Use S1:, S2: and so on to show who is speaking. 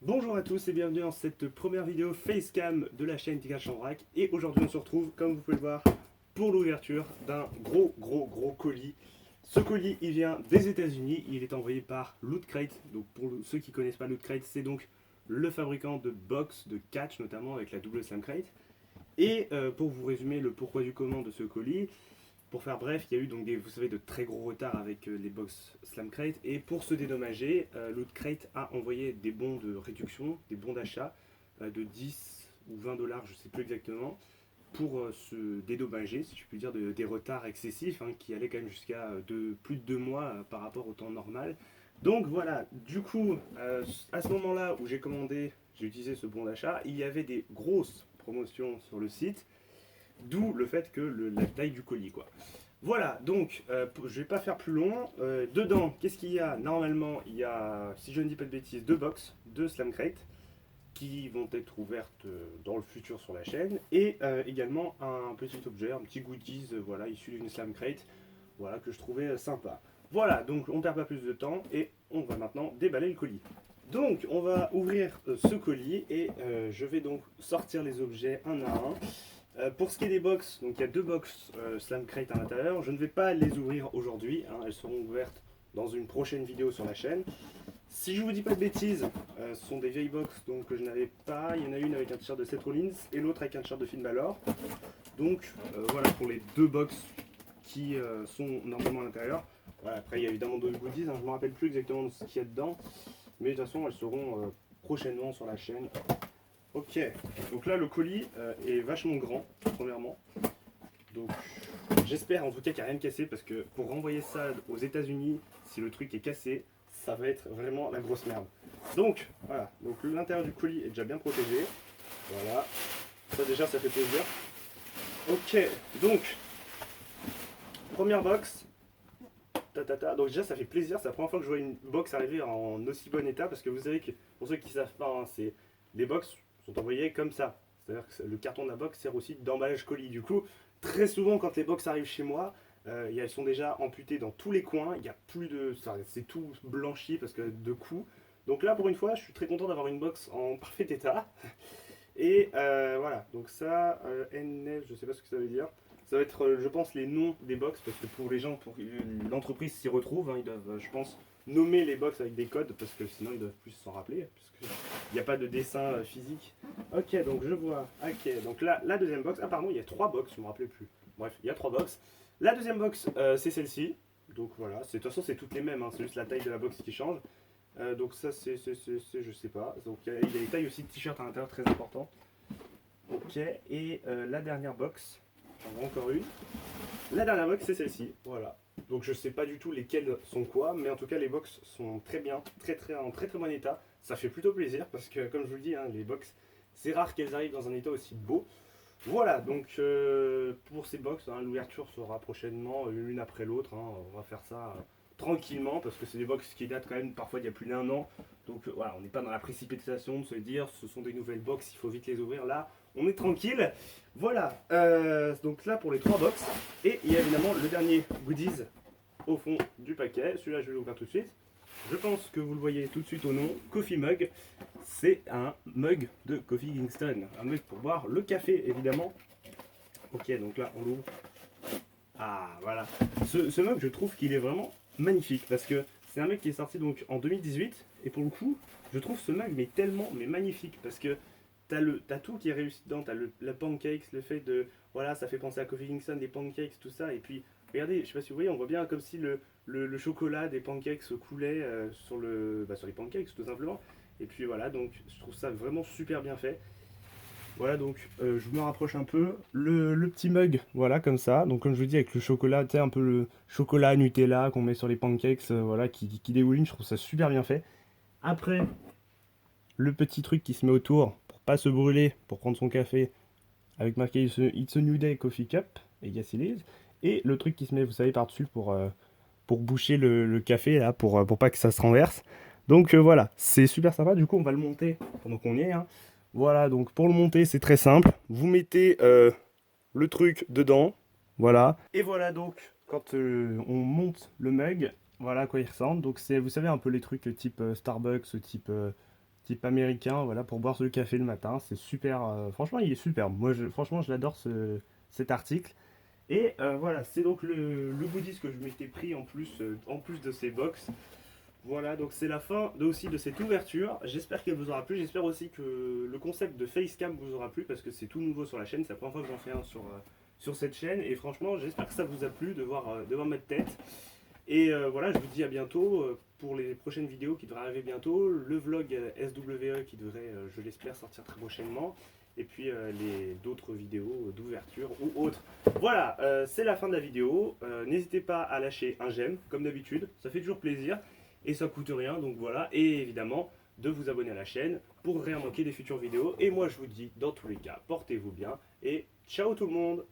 S1: Bonjour à tous et bienvenue dans cette première vidéo Facecam de la chaîne Tika Chanvrak. Et aujourd'hui on se retrouve, comme vous pouvez le voir, pour l'ouverture d'un gros colis. Ce colis il vient des États-Unis, il est envoyé par Loot Crate. Donc pour ceux qui ne connaissent pas Loot Crate, c'est donc le fabricant de box, de catch notamment avec la double Slam Crate. Et pour vous résumer le pourquoi du comment de ce colis, pour faire bref, il y a eu donc vous savez, de très gros retards avec les box Slam Crate. Et pour se dédommager, Loot Crate a envoyé des bons de réduction, des bons d'achat de 10 ou 20 dollars, je ne sais plus exactement, pour se dédommager, si je puis dire, des retards excessifs qui allaient quand même jusqu'à plus de 2 mois par rapport au temps normal. Donc voilà, du coup, à ce moment-là où j'ai commandé, j'ai utilisé ce bon d'achat, il y avait des grosses promotions sur le site. D'où le fait que la taille du colis, quoi. Voilà, donc je vais pas faire plus long. Dedans, qu'est-ce qu'il y a? Normalement, il y a, si je ne dis pas de bêtises, deux box, deux Slam Crate qui vont être ouvertes dans le futur sur la chaîne, et également un petit objet, un petit goodies, voilà, issu d'une Slam Crate, voilà, que je trouvais sympa. Voilà, donc on perd pas plus de temps et on va maintenant déballer le colis. Donc on va ouvrir ce colis et je vais donc sortir les objets un à un. Pour ce qui est des box, donc il y a deux box Slam Crate à l'intérieur. Je ne vais pas les ouvrir aujourd'hui, elles seront ouvertes dans une prochaine vidéo sur la chaîne. Si je vous dis pas de bêtises, ce sont des vieilles box donc, que je n'avais pas. Il y en a une avec un t-shirt de Seth Rollins et l'autre avec un t-shirt de Finn Balor. Donc voilà pour les deux box qui sont normalement à l'intérieur. Voilà, après il y a évidemment d'autres goodies, je ne me rappelle plus exactement ce qu'il y a dedans. Mais de toute façon elles seront prochainement sur la chaîne. Ok, donc là le colis est vachement grand, premièrement. Donc j'espère en tout cas qu'il n'y a rien de cassé parce que pour renvoyer ça aux États-Unis, si le truc est cassé, ça va être vraiment la grosse merde. Donc voilà, donc l'intérieur du colis est déjà bien protégé. Voilà, ça déjà ça fait plaisir. Ok, donc première box. Donc déjà ça fait plaisir, c'est la première fois que je vois une box arriver en aussi bon état parce que vous savez que pour ceux qui ne savent pas, c'est les box sont envoyées comme ça. C'est-à-dire que le carton de la box sert aussi d'emballage colis. Du coup, très souvent quand les box arrivent chez moi, elles sont déjà amputées dans tous les coins. Il y a plus de, c'est tout blanchi parce que de coups. Donc là pour une fois, je suis très content d'avoir une box en parfait état. Et voilà, donc ça, NF, je sais pas ce que ça veut dire. Ça va être, je pense, les noms des box, parce que pour les gens, pour l'entreprise s'y retrouve, ils doivent, je pense, nommer les box avec des codes, parce que sinon ils doivent plus s'en rappeler, parce qu'il n'y a pas de dessin physique. Ok, donc je vois. Ok, donc là, la deuxième box, ah pardon, il y a trois box, je ne me rappelais plus. Bref, il y a trois box. La deuxième box, c'est celle-ci. Donc voilà, de toute façon, c'est toutes les mêmes, c'est juste la taille de la box qui change. Donc ça, je sais pas. Donc il y a des tailles aussi de t-shirt à l'intérieur très important. Ok, et la dernière box, j'en vois encore une. La dernière box, c'est celle-ci, voilà. Donc je sais pas du tout lesquelles sont quoi, mais en tout cas les box sont très bien, en très bon état. Ça fait plutôt plaisir parce que comme je vous le dis, les box, c'est rare qu'elles arrivent dans un état aussi beau. Voilà, donc pour ces box, l'ouverture sera prochainement l'une après l'autre. On va faire ça tranquillement parce que c'est des box qui datent quand même parfois d'il y a plus d'un an. Donc voilà, on n'est pas dans la précipitation de se dire ce sont des nouvelles box, il faut vite les ouvrir. Là, on est tranquille. Voilà, donc là pour les trois box. Et il y a évidemment le dernier goodies au fond du paquet. Celui-là, je vais l'ouvrir tout de suite. Je pense que vous le voyez tout de suite au nom, Coffee Mug. C'est un mug de Coffee Kingston. Un mug pour boire le café, évidemment. Ok, donc là, on l'ouvre. Ah, voilà. Ce mug, je trouve qu'il est vraiment magnifique parce que c'est un mug qui est sorti donc en 2018. Et pour le coup, je trouve ce mug mais magnifique parce que t'as tout qui est réussi dedans. T'as la pancakes, le fait de. Voilà, ça fait penser à Coffee Kingston, des pancakes, tout ça. Et puis, regardez, je sais pas si vous voyez, on voit bien comme si le chocolat des pancakes coulait sur les pancakes, tout simplement. Et puis voilà, donc je trouve ça vraiment super bien fait. Voilà, donc je me rapproche un peu. Le petit mug, voilà, comme ça. Donc, comme je vous dis, avec le chocolat, tu sais, un peu le chocolat Nutella qu'on met sur les pancakes, voilà, qui dégouline, je trouve ça super bien fait. Après, le petit truc qui se met autour pour pas se brûler, pour prendre son café, avec marqué It's a New Day Coffee Cup, et yes it is. Et le truc qui se met, vous savez, par-dessus pour boucher le café, là, pour pas que ça se renverse. Donc voilà, c'est super sympa. Du coup, on va le monter pendant qu'on y est. Voilà, donc pour le monter, c'est très simple. Vous mettez le truc dedans. Voilà. Et voilà donc, quand on monte le mug, voilà à quoi il ressemble. Donc c'est, vous savez, un peu les trucs type Starbucks, type américain, voilà, pour boire le café le matin. C'est super, franchement, il est superbe. Moi, franchement, je l'adore cet article. Et voilà, c'est donc le goodies que je m'étais pris en plus de ces box. Voilà, donc c'est la fin aussi de cette ouverture. J'espère qu'elle vous aura plu. J'espère aussi que le concept de Facecam vous aura plu parce que c'est tout nouveau sur la chaîne. C'est la première fois que j'en fais un sur cette chaîne. Et franchement, j'espère que ça vous a plu de voir ma tête. Et voilà, je vous dis à bientôt pour les prochaines vidéos qui devraient arriver bientôt. Le vlog SWE qui devrait, je l'espère, sortir très prochainement. Et puis les d'autres vidéos d'ouverture ou autres. Voilà, c'est la fin de la vidéo. N'hésitez pas à lâcher un j'aime, comme d'habitude. Ça fait toujours plaisir. Et ça coûte rien, donc voilà. Et évidemment, de vous abonner à la chaîne pour rien manquer des futures vidéos. Et moi, je vous dis, dans tous les cas, portez-vous bien. Et ciao tout le monde!